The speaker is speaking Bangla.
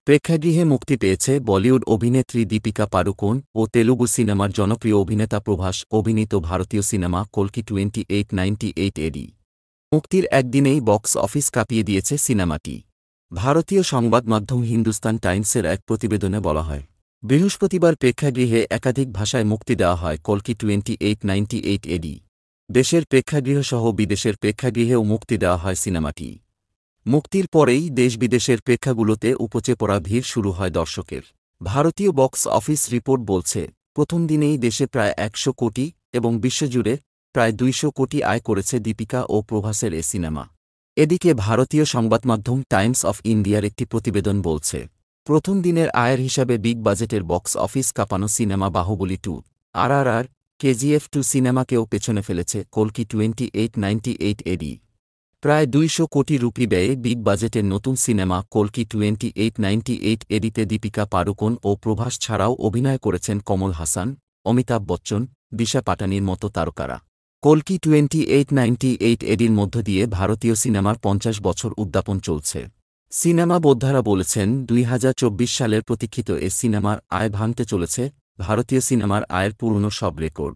প্রেক্ষাগৃহে মুক্তি পেয়েছে বলিউড অভিনেত্রী দীপিকা পাড়ুকোন ও তেলুগু সিনেমার জনপ্রিয় অভিনেতা প্রভাস অভিনীত ভারতীয় সিনেমা কল্কি 2898 এডি। মুক্তির একদিনেই বক্স অফিস কাঁপিয়ে দিয়েছে সিনেমাটি। ভারতীয় সংবাদমাধ্যম হিন্দুস্তান টাইমসের এক প্রতিবেদনে বলা হয়, বৃহস্পতিবার প্রেক্ষাগৃহে একাধিক ভাষায় মুক্তি দেওয়া হয় কল্কি 2898 এডি। দেশের প্রেক্ষাগৃহসহ বিদেশের প্রেক্ষাগৃহেও মুক্তি দেওয়া হয় সিনেমাটি। মুক্তির পরেই দেশ-বিদেশের প্রেক্ষাগুলোতে উপচে পড়া ভিড় শুরু হয় দর্শকের। ভারতীয় বক্স অফিস রিপোর্ট বলছে, প্রথম দিনেই দেশে প্রায় ১০০ কোটি এবং বিশ্বজুড়ে প্রায় ২০০ কোটি আয় করেছে দীপিকা ও প্রভাসের এ সিনেমা। এদিকে ভারতীয় সংবাদমাধ্যম টাইমস অফ ইন্ডিয়ার একটি প্রতিবেদন বলছে, প্রথম দিনের আয়ের হিসাবে বিগ বাজেটের বক্স অফিস কাঁপানো সিনেমা বাহুবলী 2, RRR, KGF 2 সিনেমাকেও পেছনে ফেলেছে কল্কি 2898 এডি। প্রায় ২০০ কোটি রুপি ব্যয়ে বিগ বাজেটের নতুন সিনেমা কল্কি 2898 এডিতে দীপিকা পাড়ুকোন ও প্রভাস ছাড়াও অভিনয় করেছেন কমল হাসান, অমিতাভ বচ্চন, দিশা পাটানির মতো তারকারা। কল্কি 2898 এডির মধ্য দিয়ে ভারতীয় সিনেমার ৫০ বছর উদ্যাপন চলছে। সিনেমা বোদ্ধারা বলেছেন, ২০২৪ সালের প্রতীক্ষিত এ সিনেমার আয় ভাঙতে চলেছে ভারতীয় সিনেমার আয়ের পুরনো সব রেকর্ড।